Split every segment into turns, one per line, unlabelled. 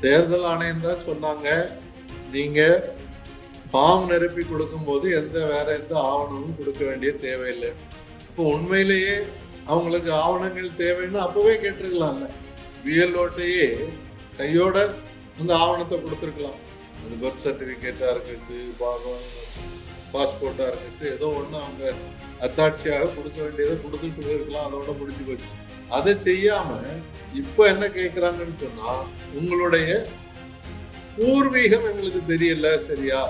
தேர்தல் ஆணையம் தான் சொன்னாங்க, நீங்க ஃபார்ம் நிரப்பி கொடுக்கும்போது வேற எந்த ஆவணமும் கொடுக்க வேண்டிய தேவையில்லை. இப்போ உண்மையிலேயே அவங்களுக்கு ஆவணங்கள் தேவைன்னு அப்பவே கேட்டிருக்கலாம்ல. பிஎல்ஓட்டையே கையோட அந்த ஆவணத்தை கொடுத்துருக்கலாம். அது பர்த் சர்டிபிகேட்டா இருக்கட்டும், பாஸ்போர்ட்டா இருக்கட்டும், ஏதோ ஒண்ணு அவங்க அத்தாட்சியாக கொடுக்க வேண்டியதை கொடுத்துட்டு போயிருக்கலாம். அதோட முடிஞ்சு போச்சு. அதை செய்யாம இப்ப என்ன கேட்கிறாங்கன்னு சொன்னா, உங்களுடைய பூர்வீகம் எங்களுக்கு தெரியல, சரியா?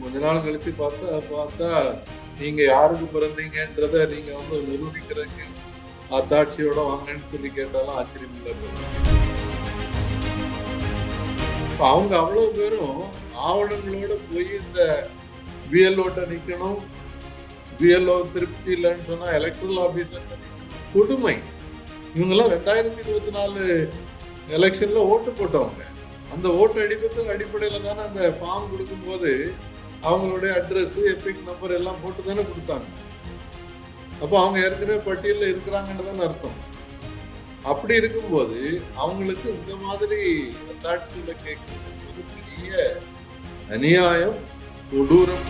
கொஞ்ச நாள் கழிச்சு பார்த்தா நீங்க யாருக்கு பிறந்தீங்கன்றத நீங்க நிரூபிக்கிறதுக்கு அத்தாட்சியோட வாங்கன்னு சொல்லி கேட்டாலும் ஆச்சரியம் இல்லை. அவங்க அவ்வளவு பேரும் ஆவணங்களோட போய் இந்த பிஎல்ஓட்ட நிக்கணும். பிஎல்ஓ திருப்தி இல்லைன்னு சொன்னா எலக்ட்ரல் ஆபீசர் கொடுமை. இவங்கெல்லாம் 2024 எலெக்ஷன்ல ஓட்டு போட்டவங்க. அந்த ஓட்டு அடிப்படையில தானே அந்த ஃபார்ம் கொடுக்கும் போது அவங்களுடைய அட்ரஸ், எபிக் நம்பர் எல்லாம் போட்டு தானே கொடுத்தாங்க. அப்போ அவங்க ஏற்கனவே பட்டியலில் இருக்கிறாங்கன்னு தானே அர்த்தம். அப்படி இருக்கும்போது அவங்களுக்கு இந்த மாதிரி அத்தாட்சியில கேட்கறது பெரிய அநியாயம், கொடூரம்.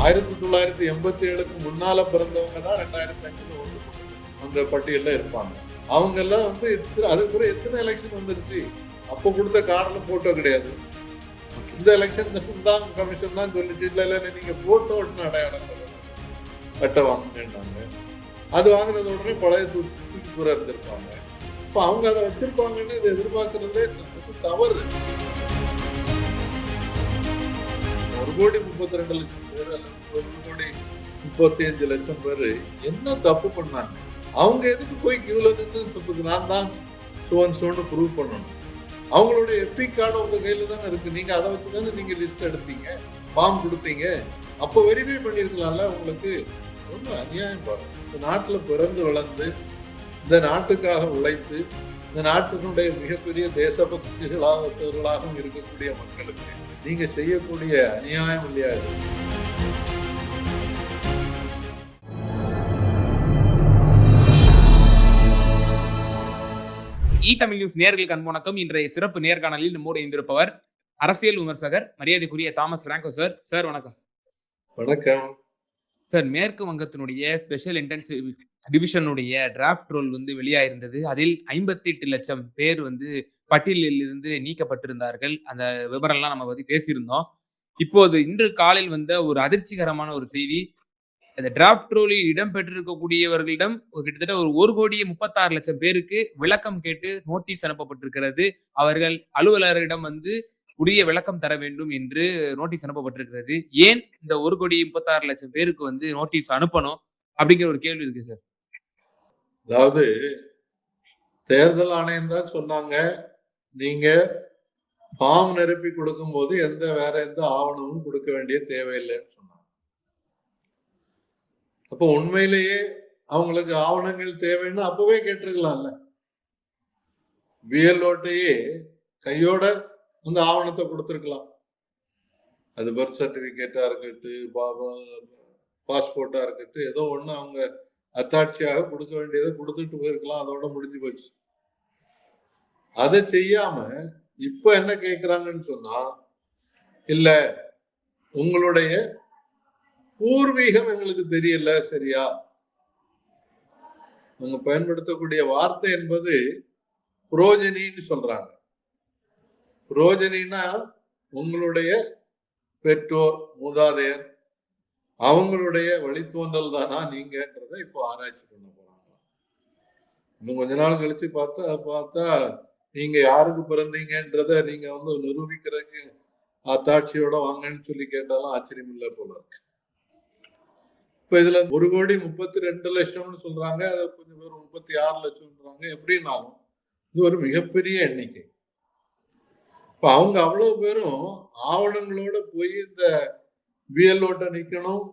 1987க்கு முன்னால பிறந்தவங்க தான் 2005 ஓட்டு அந்த பட்டியல்ல இருப்பாங்க. அவங்க எல்லாம் அதுக்கு பிறகு எத்தனை எலெக்ஷன் வந்துருச்சு. அப்போ கொடுத்த கார்டுல போட்டோ கிடையாது. இந்த எலெக்ஷன் தான் கமிஷன் தான் சொல்லிச்சு, இல்ல நீங்க போட்டோ அடையாளம் அட்டை வாங்கினாங்க. அது வாங்கினது உடனே பழைய தூக்கி பூரா இருந்திருப்பாங்க. இப்ப அவங்க அதை வச்சிருப்பாங்கன்னு இதை எதிர்பார்க்கறதே தவறு. 1,32,00,000 பேர் அல்லது 1,35,00,000 பேரு என்ன தப்பு பண்ணாங்க? அவங்க எதுக்கு போய் கியூல நின்று நான் தான் சோன்னு ப்ரூவ் பண்ணணும்? அவங்களுடைய எபிக் கார்டு உங்க கையில தானே இருக்கு. நீங்க அதை வச்சுதானே நீங்க லிஸ்ட் எடுத்தீங்க, ஃபார்ம் கொடுத்தீங்க. அப்போ வெரிஃபை பண்ணிருக்கலாம்ல. உங்களுக்கு ரொம்ப அநியாயம் பாருங்க. இந்த நாட்டுல பிறந்து வளர்ந்து இந்த நாட்டுக்காக உழைத்து இந்த நாட்டினுடைய மிகப்பெரிய தேசபக்திகளாகவும் இருக்கக்கூடிய மக்களுக்கு நீங்க செய்யக்கூடிய அநியாயம் இல்லையா?
தமிழ் நியூஸ் நேயர்களுக்கு அன்பு வணக்கம். இன்றைய சிறப்பு நேர்காணலில் நம்மோடு இணைந்திருப்பவர் அரசியல் விமர்சகர் மரியாதைக்குரிய தாமஸ் பிராங்கோ சார். சார் வணக்கம்.
வணக்கம்
சார். மேற்கு வங்கத்தினுடைய ஸ்பெஷல் இன்டென்சிவ் டிவிஷனுடைய டிராஃப்ட் ரோல் வெளியாயிருந்தது. அதில் 58 லட்சம் பேர் பட்டியலில் இருந்து நீக்கப்பட்டிருந்தார்கள். அந்த விவரம்லாம் நம்ம பத்தி பேசியிருந்தோம். இப்போது இன்று காலையில் வந்த ஒரு அதிர்ச்சிகரமான ஒரு செய்தி, அந்த டிராஃப்ட் ரோலில் இடம்பெற்றிருக்கக்கூடியவர்களிடம் கிட்டத்தட்ட ஒரு 1,36,00,000 பேருக்கு விளக்கம் கேட்டு நோட்டீஸ் அனுப்பப்பட்டிருக்கிறது. அவர்கள் அலுவலரிடம் உரிய விளக்கம் தர வேண்டும் என்று நோட்டீஸ் அனுப்பப்பட்டிருக்கிறது. ஏன் இந்த 1,36,00,000 பேருக்கு நோட்டீஸ் அனுப்பணும் அப்படிங்கிற ஒரு கேள்வி இருக்கு சார்.
அதாவது தேர்தல் ஆணையம் தான் சொன்னாங்க, நீங்க ஃபார்ம் நிரப்பி கொடுக்கும் போது வேற எந்த ஆவணமும் கொடுக்க வேண்டிய தேவையில்லைன்னு சொன்னாங்க. அப்போ உண்மையிலேயே அவங்களுக்கு ஆவணங்கள் தேவைன்னு அப்பவே கேட்டிருக்கலாம்ல. பிஎல்ஓட்டையே கையோட அந்த ஆவணத்தை கொடுத்துருக்கலாம். அது பர்த் சர்டிபிகேட்டா இருக்கட்டும், பாஸ்போர்ட்டா இருக்கட்டும், ஏதோ ஒண்ணு அவங்க அத்தாட்சியாக கொடுக்க வேண்டியதை கொடுத்துட்டு போயிருக்கலாம். அதோட முடிஞ்சு போச்சு. அதை செய்யாம இப்ப என்ன கேட்கிறாங்கன்னு சொன்னா, இல்ல உங்களுடைய பூர்வீகம் எங்களுக்கு தெரியல, சரியா? அவங்க பயன்படுத்தக்கூடிய வார்த்தை என்பது புரோஜனின்னு சொல்றாங்க. புரோஜனின்னா உங்களுடைய பெற்றோர், மூதாதையர், அவங்களுடைய வழித்தோன்றல் தானா நீங்கன்றத இப்போ ஆராய்ச்சி பண்ண போறாங்க. இன்னும் கொஞ்ச நாள் கழிச்சு பார்த்தா நீங்க யாருக்கு பிறந்தீங்கன்றத நீங்க நிரூபிக்கிறதுக்கு அத்தாட்சியோட வாங்கன்னு சொல்லி கேட்டாலும் ஆச்சரியம் இல்லை போல இருக்கு. இப்ப இதுல 1,32,00,000 சொல்றாங்க, கொஞ்சம் பேர் 36,00,000 எப்படின்னாலும் இது ஒரு மிகப்பெரிய எண்ணிக்கை. இப்ப அவங்க அவ்வளவு பேரும் ஆவணங்களோட போய் இந்த பிஎல்ஓட்ட நிக்கணும்.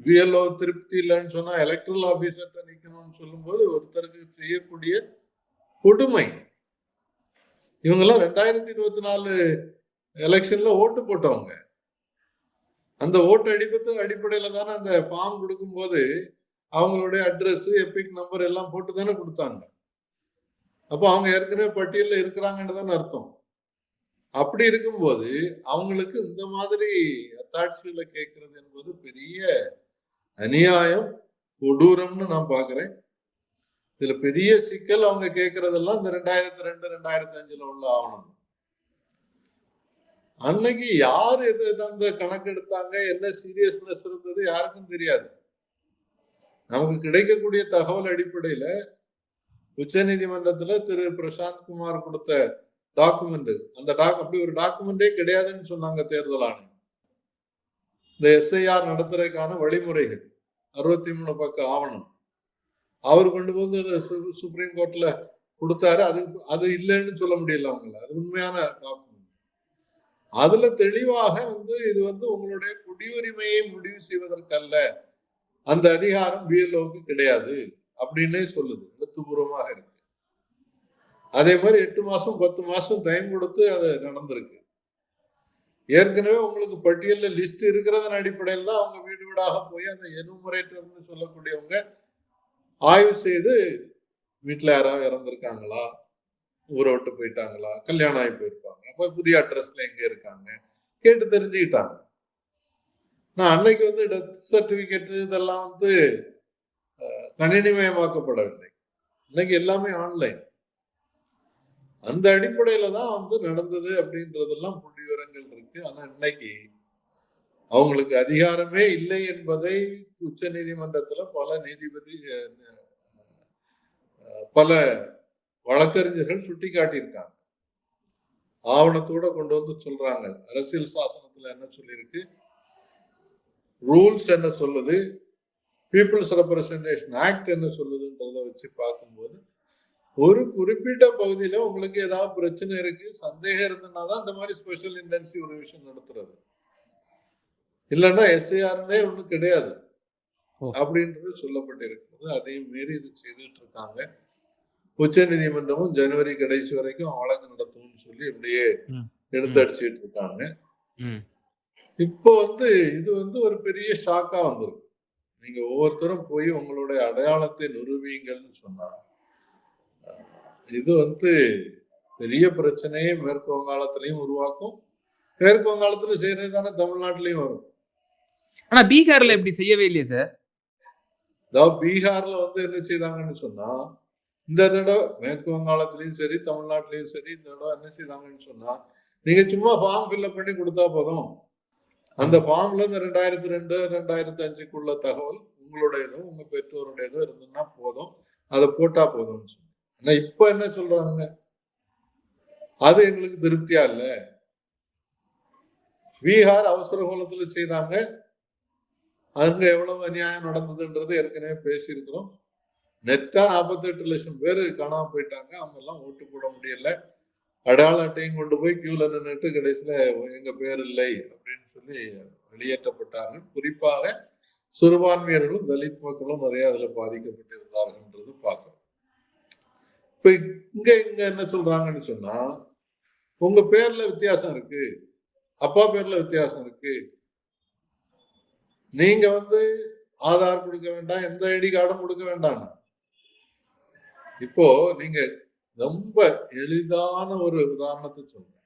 பிஎல்ஓ திருப்தி இல்லைன்னு சொன்னா எலக்ட்ரல் ஆபீசர்ட்ட நிக்கணும்னு சொல்லும் போது ஒருத்தருக்கு செய்யக்கூடிய கொடுமை. இவங்கெல்லாம் 2024 எலெக்ஷன்ல ஓட்டு போட்டவங்க. அந்த ஓட்டு அடிப்படையில தானே அந்த ஃபார்ம் கொடுக்கும் போது அவங்களுடைய அட்ரஸ், எபிக் நம்பர் எல்லாம் போட்டு தானே கொடுத்தாங்க. அப்போ அவங்க ஏற்கனவே பட்டியல்ல இருக்கிறாங்கன்னு தானே அர்த்தம். அப்படி இருக்கும்போது அவங்களுக்கு இந்த மாதிரி அத்தாட்சிகளை கேட்கறது என்பது பெரிய அநியாயம், கொடூரம்னு நான் பாக்குறேன். இதுல பெரிய சிக்கல் அவங்க கேட்கறதெல்லாம் இந்த 2002 2005 உள்ள ஆவணம். அன்னைக்கு யார் எது அந்த கணக்கு எடுத்தாங்க, என்ன சீரியஸ்னஸ் இருந்தது யாருக்கும் தெரியாது. நமக்கு கிடைக்கக்கூடிய தகவல் அடிப்படையில உச்ச நீதிமன்றத்துல திரு பிரசாந்த் குமார் கொடுத்த டாக்குமெண்ட், அந்த அப்படி ஒரு டாக்குமெண்டே கிடையாதுன்னு சொன்னாங்க தேர்தல் ஆணையம். இந்த எஸ்ஐஆர் நடத்துறதுக்கான வழிமுறைகள் 63 பக்க ஆவணம் அவர் கொண்டு வந்து சுப்ரீம் கோர்ட்ல கொடுத்தாரு. அது இல்லைன்னு சொல்ல முடியல அவங்கள. அது உண்மையான டாக்குமெண்ட். அதுல தெளிவாக இது உங்களுடைய குடியுரிமையை முடிவு செய்வதற்கல்ல, அந்த அதிகாரம் பிஎல்ஓவுக்கு கிடையாது அப்படின்னே சொல்லுது, எழுத்துப்பூர்வமாக இருக்கு. அதே மாதிரி 8 மாசம் 10 மாசம் டைம் கொடுத்து அது நடந்திருக்கு. ஏற்கனவே உங்களுக்கு பட்டியல்ல லிஸ்ட் இருக்கிறதன் அடிப்படையில் தான் அவங்க வீடு வீடாக போய் அந்த எனுமரேட்டர்னு சொல்லக்கூடியவங்க ஆய்வு செய்து வீட்டுல யாராவது இறந்திருக்காங்களா, ஊரை விட்டு போயிட்டாங்களா, கல்யாணம் ஆகி போயிருப்பாங்க, அப்ப புதிய அட்ரஸ்ல எங்க இருக்காங்க கேட்டு தெரிஞ்சுக்கிட்டாங்க. நான் அன்னைக்கு டெத் சர்டிபிகேட் இதெல்லாம் கணினிமயமாக்கப்படவில்லை. இன்னைக்கு எல்லாமே ஆன்லைன். அந்த அடிப்படையில தான் நடந்தது அப்படின்றதெல்லாம் புள்ளி விவரங்கள் இருக்கு. ஆனா இன்னைக்கு அவங்களுக்கு அதிகாரமே இல்லை என்பதை உச்ச நீதிமன்றத்துல பல வழக்கறிஞர்கள் சுட்டி காட்டியிருக்காங்க. ஆவணத்தோட கொண்டு சொல்றாங்க. அரசியல் சாசனத்துல என்ன சொல்லியிருக்கு, ரூல்ஸ் என்ன சொல்லுது, பீப்புள்ஸ் ரெப்ரசன்டேஷன் ஆக்ட் என்ன சொல்லுதுன்றத வச்சு பார்க்கும்போது ஒரு குறிப்பிட்ட பகுதியில உங்களுக்கு ஏதாவது பிரச்சனை இருக்கு, சந்தேகம் இருந்ததுனாதான் இந்த மாதிரி ஸ்பெஷல் இன்டென்சிவ் ரிவிஷன் நடத்துறது. இல்லைன்னா எஸ்ஐஆர்னே ஒண்ணும் கிடையாது அப்படின்றது சொல்லப்பட்டிருக்கிறது. அதையும் மீறி இது செய்துட்டு இருக்காங்க. உச்ச நீதிமன்றமும் ஜனவரி கடைசி வரைக்கும் வழக்கு நடத்தும்னு சொல்லி இப்படியே எடுத்து அடிச்சுட்டு இருக்காங்க. இப்போ இது ஒரு பெரிய ஷாக்கா வந்திருக்கு. நீங்க ஒவ்வொருத்தரும் போய் உங்களுடைய அடையாளத்தை நிரூபிங்கள்னு சொன்னா இது பெரிய பிரச்சனையை மேற்கு வங்காளத்திலையும் உருவாக்கும். மேற்கு வங்காளத்துல செய்யறது தானே தமிழ்நாட்டிலையும் வரும்.
ஆனா பீகார்ல இப்படி செய்யவே இல்லையே சார்.
அதாவது பீகார்ல என்ன செய்தாங்கன்னு சொன்னா, இந்த தடவை மேற்கு வங்காளத்திலயும் சரி தமிழ்நாட்டிலையும் சரி இந்த தடவை என்ன செய்தாங்கன்னு சொன்னா, நீங்க சும்மா ஃபார்ம் ஃபில்அப் பண்ணி கொடுத்தா போதும். அந்த ஃபார்ம்ல இந்த 2002 2005 தகவல் உங்களுடையதோ உங்க பெற்றோருடையதோ இருந்ததுன்னா போதும், அதை போட்டா போதும். ஆனா இப்ப என்ன சொல்றாங்க, அது எங்களுக்கு திருப்தியா இல்ல. பீகார் அவசர கோலத்துல செய்தாங்க. அங்க எவ்வளவு அநியாயம் நடந்ததுன்றது ஏற்கனவே பேசியிருக்கிறோம். நெட்டா 48 லட்சம் பேர் காணாம போயிட்டாங்க. அவங்க எல்லாம் ஓட்டு போட முடியல. அடையாள அட்டையும் கொண்டு போய் கியூல நின்றுட்டு கடைசியில எங்க பேர் இல்லை அப்படின்னு சொல்லி வெளியேற்றப்பட்டார்கள். குறிப்பாக சிறுபான்மையர்களும் தலித் மக்களும் நிறைய அதுல பாதிக்கப்பட்டிருந்தார்கள்ன்றது பார்க்கிறோம். இப்ப இங்க என்ன சொல்றாங்கன்னு சொன்னா, உங்க பேர்ல வித்தியாசம் இருக்கு, அப்பா பேர்ல வித்தியாசம் இருக்கு, நீங்க ஆதார் கொடுக்க வேண்டாம், எந்த ஐடி கார்டும் கொடுக்க வேண்டாம். இப்போ நீங்க ரொம்ப எளிதான ஒரு உதாரணத்தை சொல்றேன்.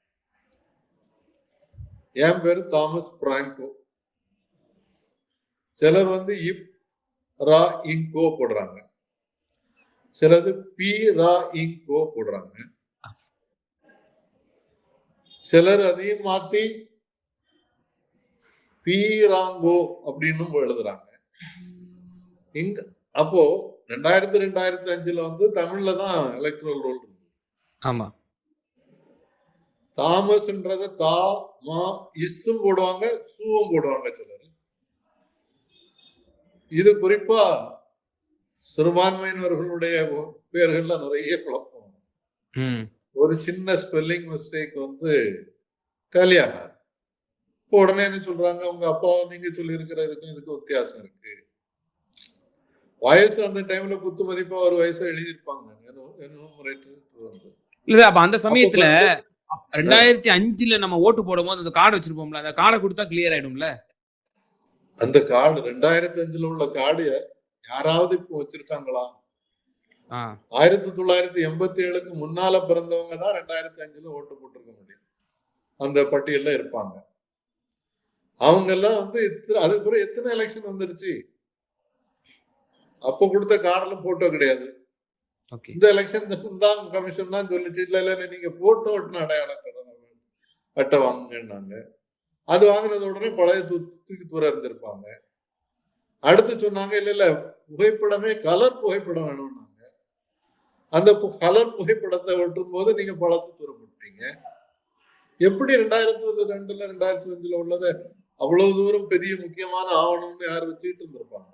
என் பேரு தாமஸ் பிராங்கோ. சிலர் இப் ரா இங்கோ போடுறாங்க, சிலது பி ரா இங்கோ போடுறாங்க, சிலர் அதையும் மாத்தி பீராங்கோ அப்படின்னு எழுதுறாங்க. இங்க அப்போ 2000 2005 தமிழ்ல தான் எலக்ட்ரல் ரோல் இருக்கு.
ஆமா,
தாமஸ்ன்றத தா மா இஸ்டும் போடுவாங்க, சூவும் போடுவாங்க சிலர். இது குறிப்பா சிறுபான்மையினர்களுடைய பேர்கள்ல நிறைய குழப்பம். ஒரு சின்ன ஸ்பெல்லிங் மிஸ்டேக் கல்யாணம் உடனே என்ன சொல்றாங்க, உங்க அப்பா நீங்க சொல்லி இருக்கிறதுக்கும் இதுக்கு வித்தியாசம் இருக்கு. வயசு அந்த டைம்ல குத்து மதிப்பா ஒரு வயசு எழுதியிருப்பாங்க.
இல்ல அப்ப அந்த சமயத்துல 2005 நம்ம ஓட்டு போடும் போது அந்த கார்டு வச்சிருப்போம்ல, அந்த கார்டை கொடுத்தா கிளியர் ஆயிடும்ல.
அந்த கார்டு 2005 உள்ள கார்டு யாராவது இப்போ வச்சிருக்காங்களா?
ஆ.
1987க்கு முன்னால பிறந்தவங்க தான் 2005ல ஓட்டு போட்டிருக்க முடியும். அந்த பட்டியல்ல இருப்பாங்க. அவங்க எல்லாம் வந்து அதுக்கு பிறகு எத்தனை எலெக்ஷன் வந்துடுச்சு? அப்ப கொடுத்த கார்டுல போட்டோ கிடையாது.
ஓகே.
இந்த எலெக்ஷன் தான் கமிஷன் தான் சொல்லிச்சு, இல்ல நீங்க போட்டோ ஒட்டின அடையாளம் அட்டை வாங்குங்கன்னாங்க. அது வாங்கினது உடனே பழைய தூக்கி தூர இருந்திருப்பாங்க. அடுத்து சொன்னாங்க, இல்ல புகைப்படமே கலர் புகைப்படம் வேணும்னாங்க. அந்த கலர் புகைப்படத்தை ஒட்டும் போது நீங்க பழசு தூர போட்டீங்க. எப்படி 2002ல 2005ல உள்ளத அவ்வளவு தூரம் பெரிய முக்கியமான ஆவணம்னு யார் வச்சுக்கிட்டு இருந்திருப்பாங்க?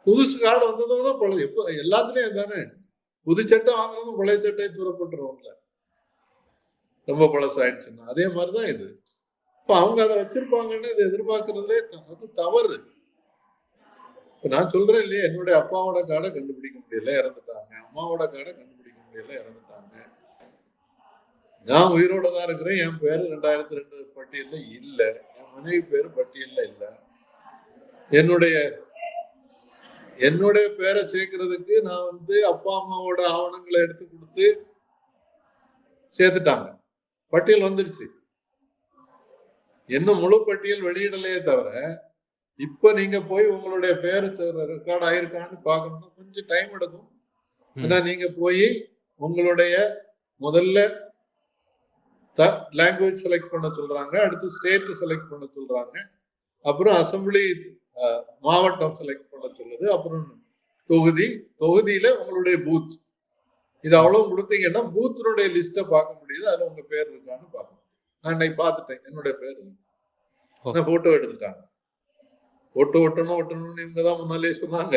புதுசு கார்டு வந்ததோட பழைய எல்லாத்துலயும் தானே. புது சட்டை வாங்குறதும் பழைய சட்டையை தூரப்பட்டுருவோம்ல, ரொம்ப பழசு ஆயிடுச்சுன்னா. அதே மாதிரிதான் இது. இப்ப அவங்க அதை வச்சிருப்பாங்கன்னு இதை எதிர்பார்க்கறதுலே அது தவறு. இப்ப நான் சொல்றேன் இல்லையா, என்னுடைய அப்பாவோட கார்டை கண்டுபிடிக்க முடியல, இறந்துட்டாங்க. அம்மாவோட கார்டை கண்டுபிடிக்க முடியல, இறந்துட்டாங்க. நான் உயிரோட தான் இருக்கிறேன். என் பேரு 2002 பட்டியல்ல இல்ல, என் மனைவி பேரு பட்டியல்ல இல்ல. என்னுடைய பேரை சேர்க்கறதுக்கு நான் வந்து அப்பா அம்மாவோட ஆவணங்களை எடுத்து கொடுத்து சேர்த்துட்டாங்க. பட்டியல் வந்துடுச்சு. இன்னும் முழு பட்டியல் வெளியிடலையே தவிர, இப்ப நீங்க போய் உங்களுடைய பேரு ரெக்கார்ட் ஆயிருக்கான்னு பாக்கணும்னா கொஞ்சம் டைம் எடுக்கும். ஆனா நீங்க போய் உங்களுடைய முதல்ல லாங்குவேஜ் செலக்ட் பண்ண சொல்றாங்க, அடுத்து ஸ்டேட் செலக்ட் பண்ண சொல்றாங்க, அப்புறம் அசம்பிளி மாவட்டம் செலக்ட் பண்ண சொல்லுது, அப்புறம் தொகுதியில உங்களுடைய பூத். இது அவ்வளவு கொடுத்தீங்கன்னா பூத்தினுடைய லிஸ்ட பார்க்க முடியுது. அதுல உங்க பேர் இருக்கான்னு பார்க்கணும். நான் இன்னைக்கு பார்த்துட்டேன், என்னுடைய பேர் போட்டோ எடுத்துட்டாங்க. போட்டோ ஒட்டணும்னு இவங்க தான் முன்னாலே சொன்னாங்க.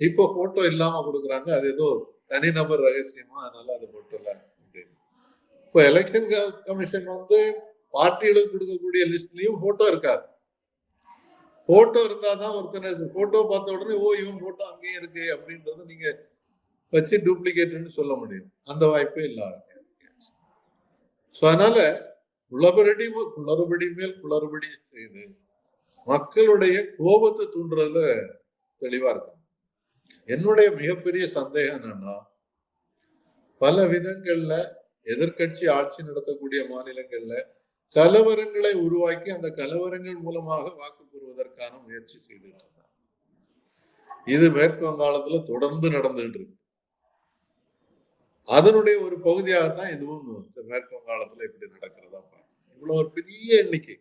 இப்போ போட்டோ இல்லாம கொடுக்குறாங்க. அது ஏதோ தனிநபர் ரகசியமா, அதனால அது போட்டோ இல்ல. இப்போ எலெக்ஷன் கமிஷன் வந்து பார்ட்டிகளுக்கு கொடுக்கக்கூடிய லிஸ்ட்லயும் போட்டோ இருக்காது. போட்டோ இருந்தாதான் ஒருத்தனுக்கு போட்டோ பார்த்த உடனே ஓ இவன் போட்டோ அங்கேயும் இருக்கு அப்படின்றத நீங்க வச்சு டூப்ளிகேட்னு சொல்ல முடியும். அந்த வாய்ப்பே இல்லாத. அதனால குளறுபடி மேல் குளறுபடி செய்து மக்களுடைய கோபத்தை தூண்டுறதுல தெளிவா இருக்கும். என்னுடைய மிகப்பெரிய சந்தேகம் என்னன்னா, பல விதங்கள்ல எதிர்கட்சி ஆட்சி நடத்தக்கூடிய மாநிலங்கள்ல கலவரங்களை உருவாக்கி அந்த கலவரங்கள் மூலமாக வாக்கு பெறுவதற்கான முயற்சி செய்துட்டு இருந்தாங்க. இது மேற்கு வங்காளத்துல தொடர்ந்து நடந்துட்டு இருக்கு. அதனுடைய ஒரு பகுதியாகத்தான் இதுவும் மேற்கு வங்காளத்துல இப்படி நடக்கிறதா. இவ்வளவு ஒரு பெரிய எண்ணிக்கை,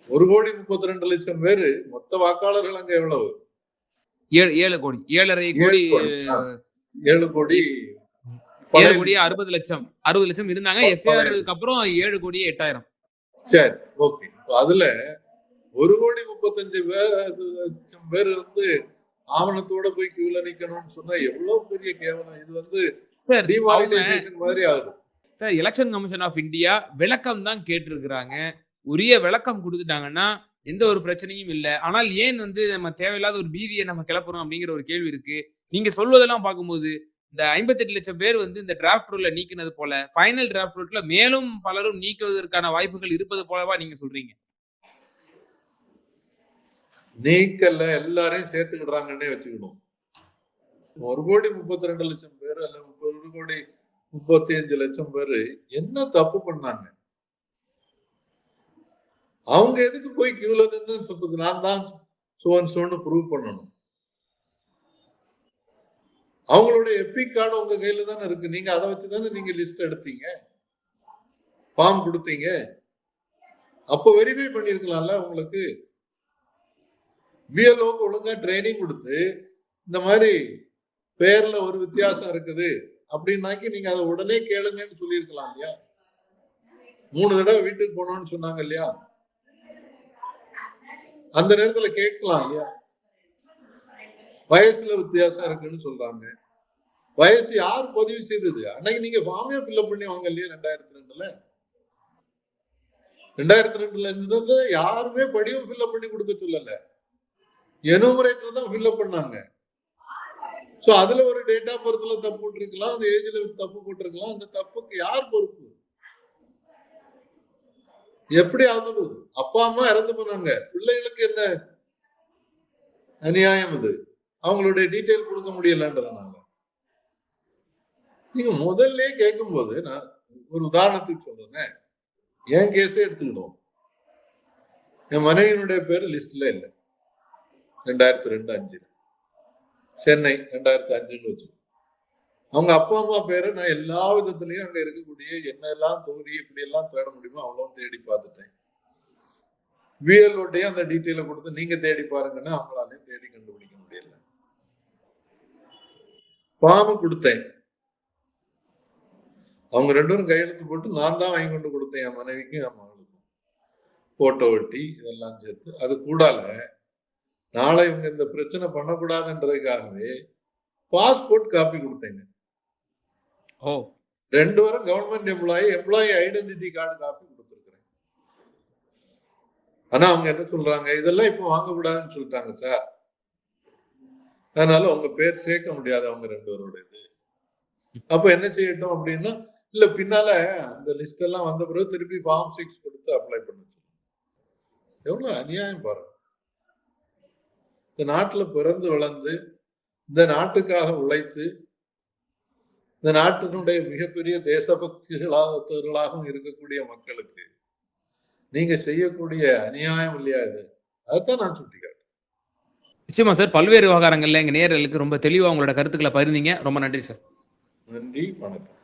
1,32,00,000 பேரு. மொத்த வாக்காளர்கள் அங்க எவ்வளவு?
7 கோடி, 7,5 கோடி,
7 கோடி
7 கோடி 60 லட்சம் இருந்தாங்க. எஸ்ஏஆருக்கு அப்புறம் 7 கோடி 8,000.
சரி, ஓகே. அதுல 1,35,00,000 பேர் வந்து ஆவணத்தோட போய் கியூல நிக்கணும்னு சொன்னா எவ்வளவு பெரிய கேவலம். இது வந்து டிமானிட்டைசேஷன் மாதிரி ஆகுது.
Sir, election commission of India விளக்கம் தான் கேட்டிருக்கிறாங்க. உரிய விளக்கம் கொடுத்துட்டாங்கன்னா எந்த ஒரு பிரச்சனையும் இல்ல. ஆனால் ஏன் வந்து நம்ம தேவையில்லாத ஒரு பீதியை நம்ம கிளப்புறோம் அப்படிங்கிற ஒரு கேள்வி இருக்கு. நீங்க சொல்வதெல்லாம் பார்க்கும்போது இந்த 58 லட்சம் பேர் வந்து இந்த டிராஃப்ட் ரூல்ல நீக்கினது போல ஃபைனல் டிராஃப்ட் ரூல்ல மேலும் பலரும் நீக்குவதற்கான வாய்ப்புகள் இருப்பது போலவா நீங்க சொல்றீங்க?
நீக்கல்ல, எல்லாரையும் சேர்த்துக்கிடுறாங்கன்னே வச்சுக்கணும். 1,32,00,000 பேர் அல்ல 1,35,00,000 பேரு என்ன தப்பு பண்ணாங்க? அவங்க எதுக்கு போய் கியூல நின்று நான் தான் சோன்னு ப்ரூவ் பண்ணணும்? அவங்களுடைய எபிக் கார்டு உங்க கையில தானே இருக்கு. நீங்க அதை வச்சுதானே நீங்க லிஸ்ட் எடுத்தீங்க, ஃபார்ம் கொடுத்தீங்க. அப்போ வெரிஃபை பண்ணிருக்கலாம்ல. உங்களுக்கு பிஎல்ஓக்கு ஒழுங்கா ட்ரைனிங் கொடுத்து இந்த மாதிரி பேர்ல ஒரு வித்தியாசம் இருக்குது அப்படின்னாக்கி நீங்க அதை உடனே கேளுங்கன்னு சொல்லியிருக்கலாம் இல்லையா? 3 தடவை வீட்டுக்கு போனோம்னு சொன்னாங்க இல்லையா? அந்த நேரத்துல கேட்கலாம் இல்லையா? வயசுல வித்தியாசம் இருக்குன்னு சொல்றாங்க. வயசு யார் பதிவு செய்தது? அன்னைக்கு நீங்க ஃபார்மே ஃபில்அப் பண்ணி வாங்க இல்லையா? 2002ல இருந்து யாருமே படிவம் ஃபில்அப் பண்ணி கொடுக்க சொல்லல. எனுமரேட்டர் தான் ஃபில்அப் பண்ணாங்க. சோ அதுல ஒரு டேட் ஆஃப் பர்த்ல தப்பு போட்டிருக்கலாம், அந்த ஏஜ்ல தப்பு போட்டிருக்கலாம். அந்த தப்புக்கு யார் பொறுப்பு? எப்படி ஆகுது? அப்பா அம்மா இறந்து போனாங்க, பிள்ளைகளுக்கு என்ன அநியாயம் இது? அவங்களுடைய டீட்டெயில் கொடுக்க முடியலன்றதுனால. நீங்க முதல்ல கேட்கும்போது நான் ஒரு உதாரணத்துக்கு சொல்றேன். என் கேஸே எடுத்துக்கிடுவோம். என் மனைவியினுடைய பேரு லிஸ்ட்ல இல்லை. 2002 5 சென்னை 2005 வச்சு. அவங்க அப்பா அம்மா பேரை நான் எல்லா விதத்திலையும் அங்க இருக்கக்கூடிய என்னெல்லாம் தொகுதி இப்படி எல்லாம் தேட முடியுமோ அவ்வளோ தேடி பார்த்துட்டேன். விஎல்ஓட்டையும் அந்த டீட்டெயில கொடுத்து நீங்க தேடி பாருங்கன்னு அவங்களாலையும் தேடி கண்டுபிடிக்க முடியல. ஃபார்ம் கொடுத்தேன். அவங்க 2 பேரும் கையெழுத்து போட்டு நான் தான் வாங்கி கொண்டு கொடுத்தேன் என் மனைவிக்கும் என் மகளுக்கும். போட்டோ ஒட்டி இதெல்லாம் சேர்த்து. அது கூடால நாளை இவங்க இந்த பிரச்சனை பண்ணக்கூடாதுன்றதுக்காகவே பாஸ்போர்ட் காப்பி கொடுத்தேங்க. 2 பேரும் government employee identity card copy கொடுத்துருக்கிறேன். ஆனா அவங்க என்ன சொல்றாங்க, இதெல்லாம் இப்ப வாங்கக்கூடாதுன்னு சொல்லிட்டாங்க சார், அதனால உங்க பேர் சேர்க்க முடியாது அவங்க 2 பேரோட இது. அப்ப என்ன செய்யட்டும் அப்படின்னா, இல்ல பின்னால அந்த லிஸ்ட் எல்லாம் வந்த பிறகு திருப்பி ஃபார்ம் 6 கொடுத்து அப்ளை பண்ண எவ்வளவு அநியாயம் பாருங்க. இந்த நாட்டுல பிறந்து வளர்ந்து இந்த நாட்டுக்காக உழைத்து இந்த நாட்டினுடைய மிகப்பெரிய தேசபக்திகளாகவும் இருக்கக்கூடிய மக்களுக்கு நீங்க செய்யக்கூடிய அநியாயம் இல்லையா இது? அதைத்தான் நான் சுட்டிக்காட்டேன்.
நிச்சயமா சார். பல்வேறு விவகாரங்கள்ல எங்க நேயர்களுக்கு ரொம்ப தெளிவா உங்களோட கருத்துக்களை பகிர்ந்தீங்க. ரொம்ப நன்றி சார்.
நன்றி, வணக்கம்.